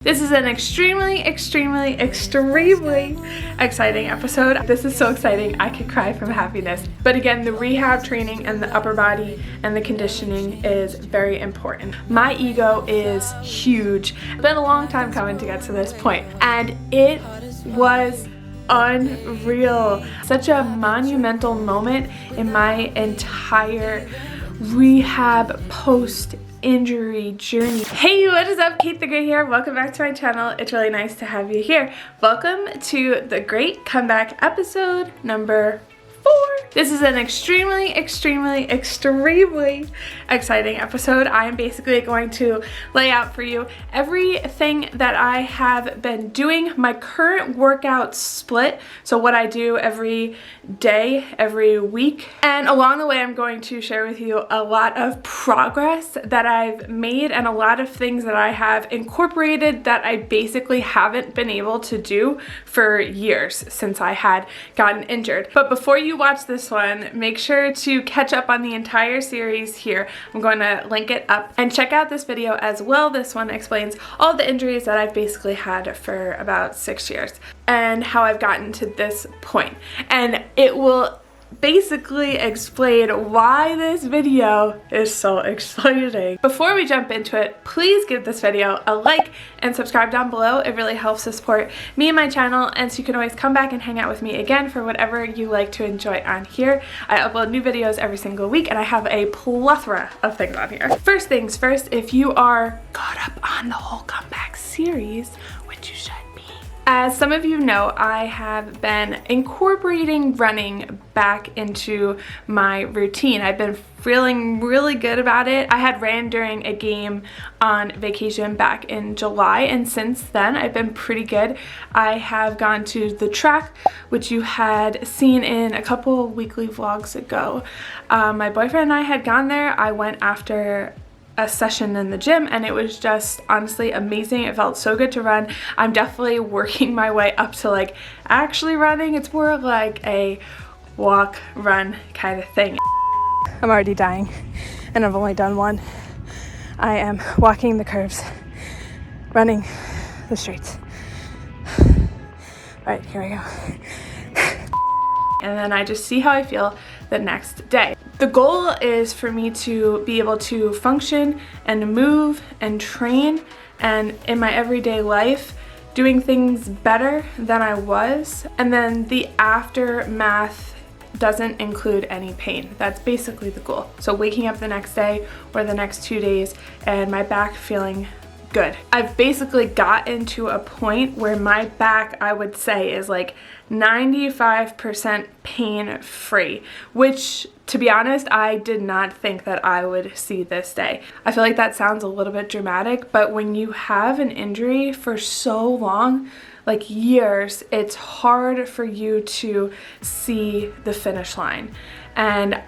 This is an extremely exciting episode. This is so exciting, I could cry from happiness. But again, the rehab training and the upper body and the conditioning is very important. My ego is huge. It's been a long time coming to get to this point, and it was unreal. Such a monumental moment in my entire rehab post-injury journey. Hey, what is up? Kate the Great here. Welcome back to my channel. It's really nice to have you here. Welcome to the Great Comeback episode number 4. This is an extremely exciting episode. I am basically going to lay out for you everything that I have been doing, my current workout split, so what I do every day, every week, and along the way I'm going to share with you a lot of progress that I've made and a lot of things that I have incorporated that I basically haven't been able to do for years since I had gotten injured. But before you watch this one, make sure to catch up on the entire series here. I'm going to link it up, and check out this video as well. This one explains all the injuries that I've basically had for about 6 years and how I've gotten to this point. And it will basically explain why this video is so exciting. Before we jump into it, please give this video a like and subscribe down below. It really helps to support me and my channel, and so you can always come back and hang out with me again for whatever you like to enjoy on here. I upload new videos every single week, and I have a plethora of things on here. First things first, if you are caught up on the whole comeback series, which you should, as some of you know, I have been incorporating running back into my routine. I've been feeling really good about it. I had ran during a game on vacation back in July, and since then I've been pretty good. I have gone to the track, which you had seen in a couple weekly vlogs ago. My boyfriend and I had gone there. I went after a session in the gym, and it was just honestly amazing. It felt so good to run. I'm definitely working my way up to like actually running. It's more like a walk run kind of thing. I'm already dying and I've only done one. I am walking the curves, running the streets. All right, here we go. And then I just see how I feel the next day. The goal is for me to be able to function and move and train, and in my everyday life doing things better than I was, and then the aftermath doesn't include any pain. That's basically the goal. So waking up the next day or the next 2 days and my back feeling good. I've basically gotten to a point where my back, I would say, is like 95% pain free, which, to be honest, I did not think that I would see this day. I feel like that sounds a little bit dramatic, but when you have an injury for so long, like years, it's hard for you to see the finish line. And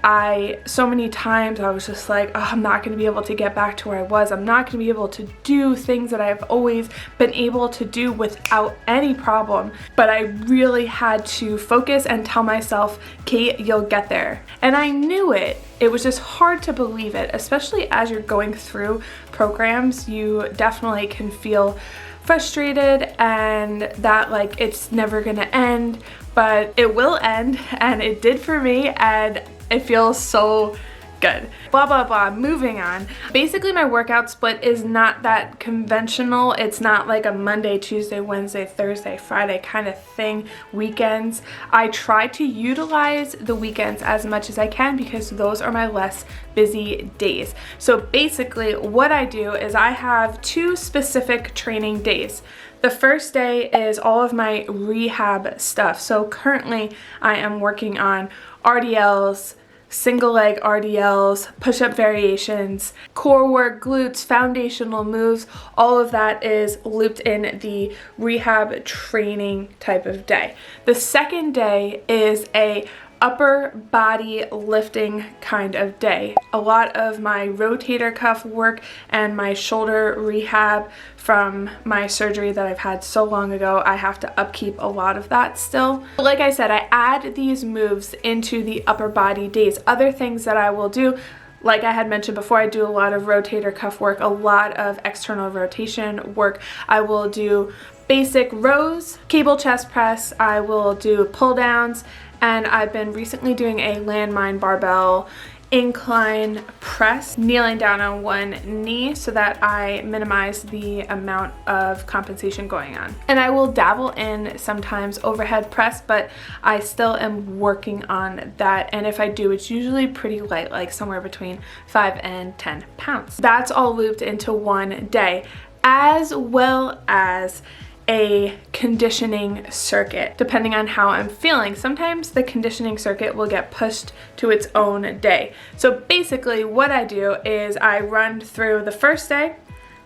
so many times I was just like, oh, I'm not going to be able to get back to where I was. I'm not going to be able to do things that I've always been able to do without any problem. But I really had to focus and tell myself, Kate, you'll get there. And I knew it. It was just hard to believe it, especially as you're going through programs. You definitely can feel frustrated and that like it's never gonna end, but it will end, and it did for me, and it feels so good. Blah blah blah, moving on. Basically my workout split is not that conventional. It's not like a Monday, Tuesday, Wednesday, Thursday, Friday kind of thing, weekends. I try to utilize the weekends as much as I can because those are my less busy days. So basically what I do is I have 2 specific training days. The first day is all of my rehab stuff. So currently I am working on RDLs, single leg RDLs, push-up variations, core work, glutes, foundational moves. All of that is looped in the rehab training type of day. The second day is a upper body lifting kind of day. A lot of my rotator cuff work and my shoulder rehab from my surgery that I've had so long ago, I have to upkeep a lot of that still. Like I said, I add these moves into the upper body days. Other things that I will do, Like I had mentioned before, I do a lot of rotator cuff work, a lot of external rotation work. I will do basic rows, cable chest press, I will do pull downs, and I've been recently doing a landmine barbell incline press, kneeling down on one knee so that I minimize the amount of compensation going on. And I will dabble in sometimes overhead press, but I still am working on that. And if I do, it's usually pretty light, like somewhere between 5 and 10 pounds. That's all looped into one day, as well as a conditioning circuit, depending on how I'm feeling. Sometimes the conditioning circuit will get pushed to its own day. So basically what I do is I run through the first day,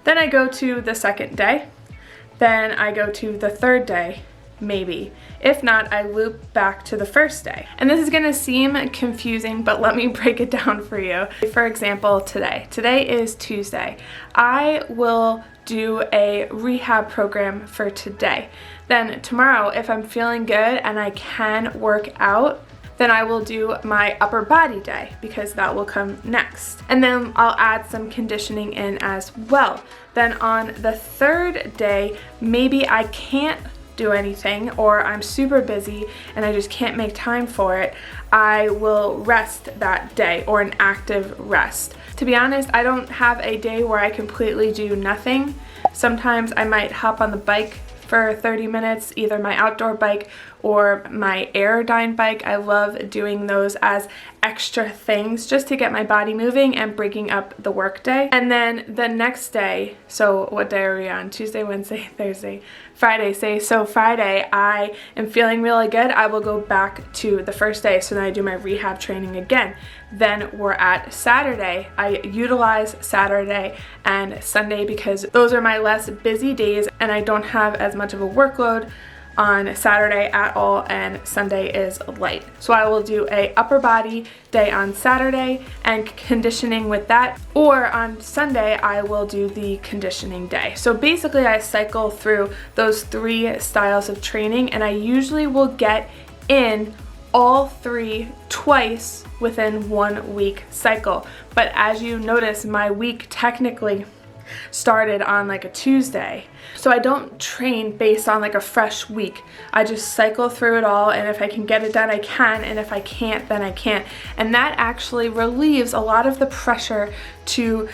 then I go to the second day, then I go to the third day, maybe. If not, I loop back to the first day. And this is gonna seem confusing, but let me break it down for you. For example, today is Tuesday. I will do a rehab program for today. Then tomorrow, if I'm feeling good and I can work out, then I will do my upper body day because that will come next. And then I'll add some conditioning in as well. Then on the third day, maybe I can't do anything or I'm super busy and I just can't make time for it, I will rest that day, or an active rest. To be honest, I don't have a day where I completely do nothing. Sometimes I might hop on the bike for 30 minutes, either my outdoor bike or my Aerodyne bike. I love doing those as extra things just to get my body moving and breaking up the work day. And then the next day, so what day are we on? Tuesday, Wednesday, Thursday, Friday, so Friday I am feeling really good. I will go back to the first day, so then I do my rehab training again. Then we're at Saturday. I utilize Saturday and Sunday because those are my less busy days and I don't have as much of a workload on Saturday at all, and Sunday is light. So I will do a upper body day on Saturday and conditioning with that, or on Sunday I will do the conditioning day. So basically I cycle through those 3 styles of training, and I usually will get in all 3 twice within 1 week cycle. But as you notice, my week technically started on like a Tuesday. So I don't train based on like a fresh week. I just cycle through it all, and if I can get it done, I can, and if I can't, then I can't. And that actually relieves a lot of the pressure to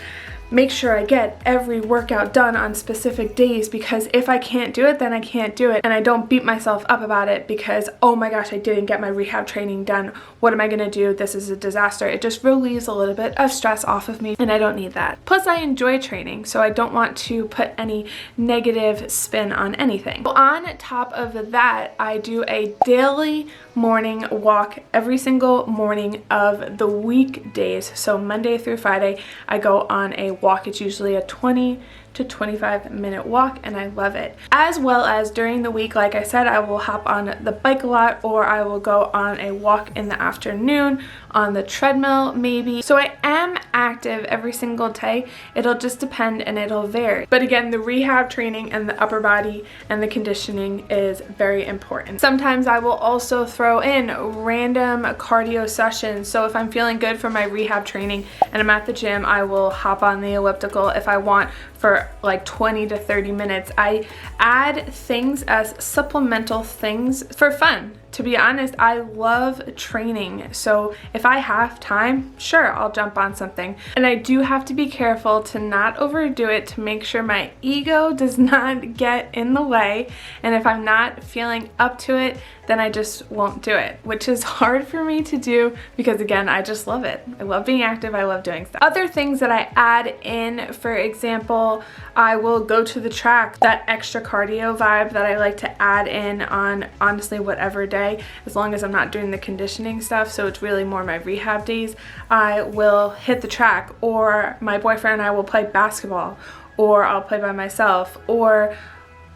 make sure I get every workout done on specific days, because if I can't do it, then I can't do it. And I don't beat myself up about it because, oh my gosh, I didn't get my rehab training done. What am I gonna do? This is a disaster. It just relieves a little bit of stress off of me, and I don't need that. Plus, I enjoy training, so I don't want to put any negative spin on anything. So on top of that, I do a daily morning walk every single morning of the weekdays. So Monday through Friday, I go on a walk. It's usually a 20 to 25 minute walk, and I love it. As well as during the week, like I said, I will hop on the bike a lot, or I will go on a walk in the afternoon on the treadmill maybe. So I am active every single day. It'll just depend and it'll vary. But again, the rehab training and the upper body and the conditioning is very important. Sometimes I will also throw in random cardio sessions. So if I'm feeling good for my rehab training and I'm at the gym, I will hop on the elliptical if I want for like 20 to 30 minutes. I add things as supplemental things for fun. To be honest, I love training, so if I have time, sure, I'll jump on something. And I do have to be careful to not overdo it, to make sure my ego does not get in the way, and if I'm not feeling up to it, then I just won't do it, which is hard for me to do because, again, I just love it. I love being active, I love doing stuff. Other things that I add in, for example, I will go to the track, that extra cardio vibe that I like to add in on honestly whatever day, as long as I'm not doing the conditioning stuff, so it's really more my rehab days. I will hit the track, or my boyfriend and I will play basketball, or I'll play by myself, or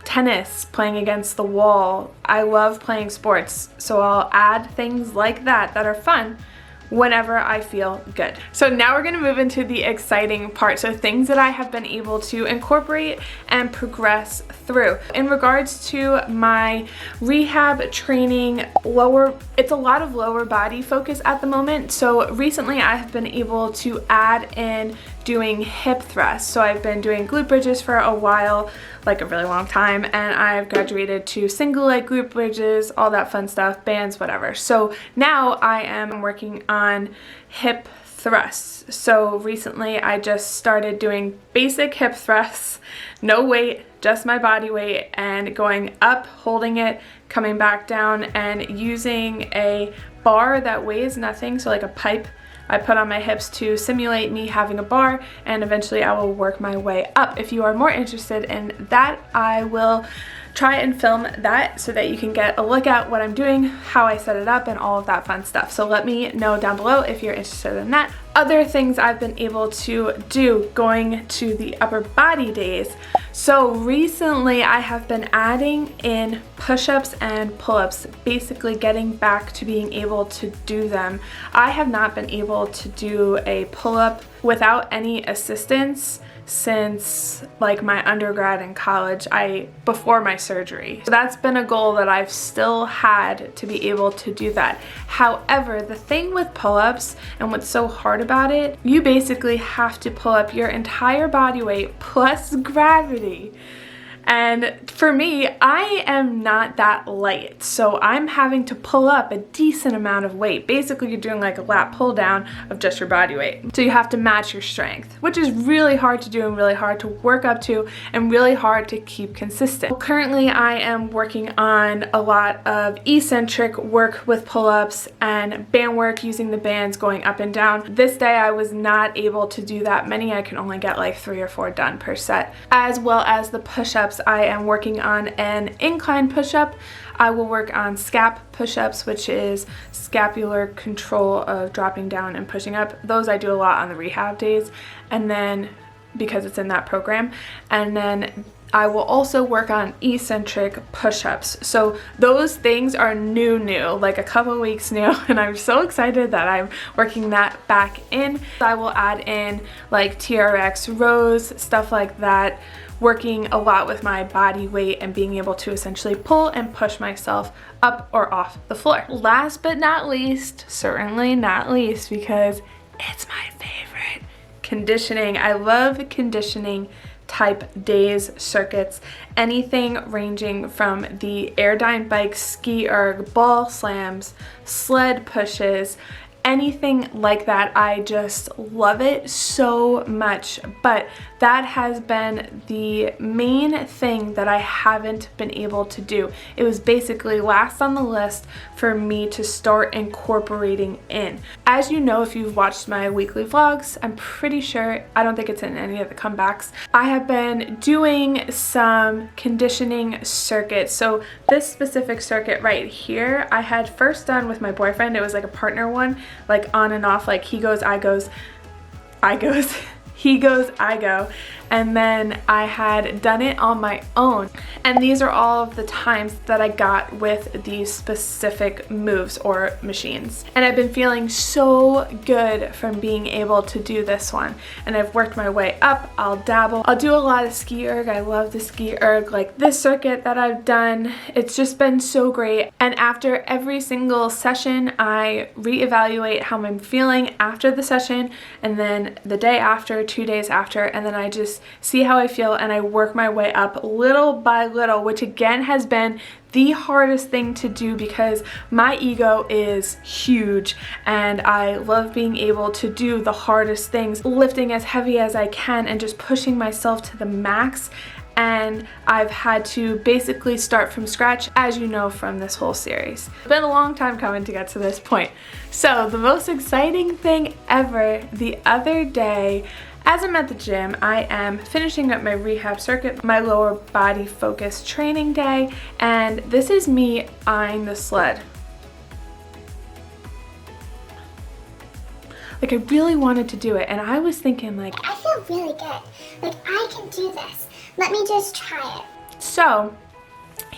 tennis, playing against the wall. I love playing sports, so I'll add things like that that are fun whenever I feel good. So now we're gonna move into the exciting part. So things that I have been able to incorporate and progress through. In regards to my rehab training, it's a lot of lower body focus at the moment. So recently I have been able to add in doing hip thrusts. So I've been doing glute bridges for a while, like a really long time, and I've graduated to single leg glute bridges, all that fun stuff, bands, whatever. So now I am working on hip thrusts. So recently I just started doing basic hip thrusts, no weight, just my body weight, and going up, holding it, coming back down, and using a bar that weighs nothing, so like a pipe I put on my hips to simulate me having a bar, and eventually I will work my way up. If you are more interested in that, I will try and film that so that you can get a look at what I'm doing, how I set it up, and all of that fun stuff. So let me know down below if you're interested in that. Other things I've been able to do going to the upper body days. So recently I have been adding in push-ups and pull-ups, basically getting back to being able to do them. I have not been able to do a pull-up without any assistance since like my undergrad and college, before my surgery. So that's been a goal that I've still had, to be able to do that. However, the thing with pull-ups and what's so hard about it, you basically have to pull up your entire body weight plus gravity. And for me, I am not that light, so I'm having to pull up a decent amount of weight. Basically, you're doing like a lat pull down of just your body weight. So you have to match your strength, which is really hard to do and really hard to work up to and really hard to keep consistent. Currently, I am working on a lot of eccentric work with pull-ups and band work, using the bands going up and down. This day, I was not able to do that many. I can only get like 3 or 4 done per set, as well as the push-ups. I am working on an incline push-up. I will work on scap push-ups, which is scapular control of dropping down and pushing up. Those I do a lot on the rehab days, and then because it's in that program. And then I will also work on eccentric push-ups. So those things are new, like a couple of weeks new, and I'm so excited that I'm working that back in. I will add in like TRX rows, stuff like that, working a lot with my body weight and being able to essentially pull and push myself up or off the floor. Last but not least, certainly not least, because it's my favorite, conditioning. I love conditioning type days, circuits, anything ranging from the Airdyne bikes, ski erg, ball slams, sled pushes, anything like that. I just love it so much, but that has been the main thing that I haven't been able to do. It was basically last on the list for me to start incorporating in. As you know, if you've watched my weekly vlogs, I'm pretty sure, I don't think it's in any of the comebacks, I have been doing some conditioning circuits. So this specific circuit right here, I had first done with my boyfriend. It was like a partner one, like on and off, like he goes, I goes, he goes, I go. And then I had done it on my own. And these are all of the times that I got with these specific moves or machines. And I've been feeling so good from being able to do this one. And I've worked my way up. I'll dabble. I'll do a lot of ski erg. I love the ski erg. Like this circuit that I've done, it's just been so great. And after every single session, I reevaluate how I'm feeling after the session, and then the day after, 2 days after, and then I just see how I feel and I work my way up little by little, which again has been the hardest thing to do because my ego is huge and I love being able to do the hardest things, lifting as heavy as I can and just pushing myself to the max. And I've had to basically start from scratch, as you know from this whole series. It's been a long time coming to get to this point. So the most exciting thing ever, the other day, as I'm at the gym, I am finishing up my rehab circuit, my lower body focused training day, and this is me eyeing the sled. Like, I really wanted to do it, and I was thinking like, I feel really good. Like, I can do this. Let me just try it. So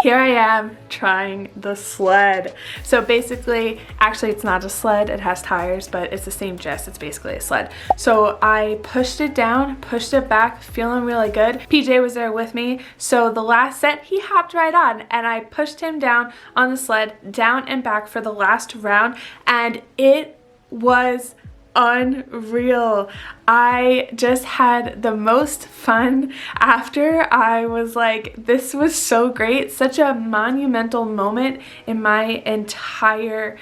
here I am trying the sled. So basically, actually it's not a sled, it has tires, but it's the same gist, it's basically a sled. So I pushed it down, pushed it back, feeling really good. PJ was there with me, so the last set he hopped right on and I pushed him down on the sled, down and back for the last round, and it was unreal. I just had the most fun after. I was like, this was so great, such a monumental moment in my entire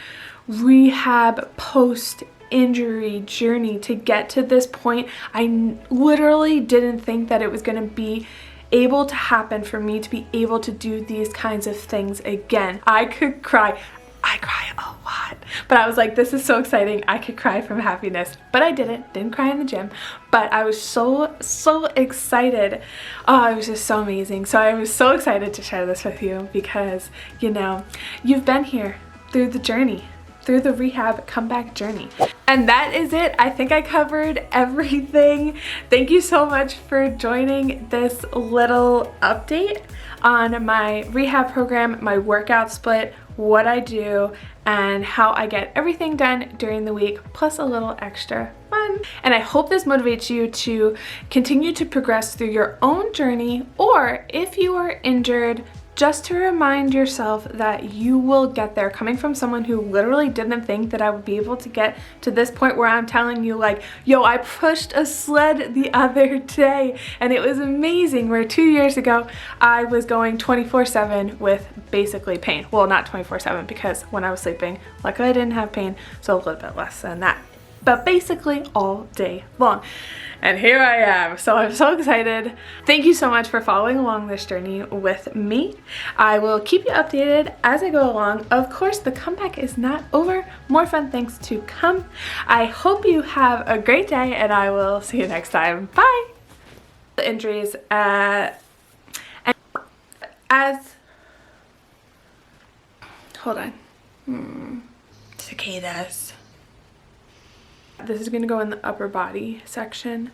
rehab post injury journey to get to this point. I literally didn't think that it was going to be able to happen for me to be able to do these kinds of things again. I could cry. I cry a lot, but I was like, this is so exciting. I could cry from happiness, but I didn't cry in the gym, but I was so excited. Oh, it was just so amazing. So I was so excited to share this with you because, you know, you've been here through the journey, through the rehab comeback journey. And that is it. I think I covered everything. Thank you so much for joining this little update on my rehab program, my workout split, what I do, and how I get everything done during the week, plus a little extra fun. And I hope this motivates you to continue to progress through your own journey, or if you are injured, just to remind yourself that you will get there. Coming from someone who literally didn't think that I would be able to get to this point where I'm telling you like, yo, I pushed a sled the other day and it was amazing. Where 2 years ago, I was going 24/7 with basically pain. Well, not 24/7 because when I was sleeping, luckily I didn't have pain, so a little bit less than that. But basically all day long. And here I am. So I'm so excited. Thank you so much for following along this journey with me. I will keep you updated as I go along. Of course, the comeback is not over. More fun things to come. I hope you have a great day and I will see you next time. Bye. The injuries hold on. Cicadas. This is going to go in the upper body section.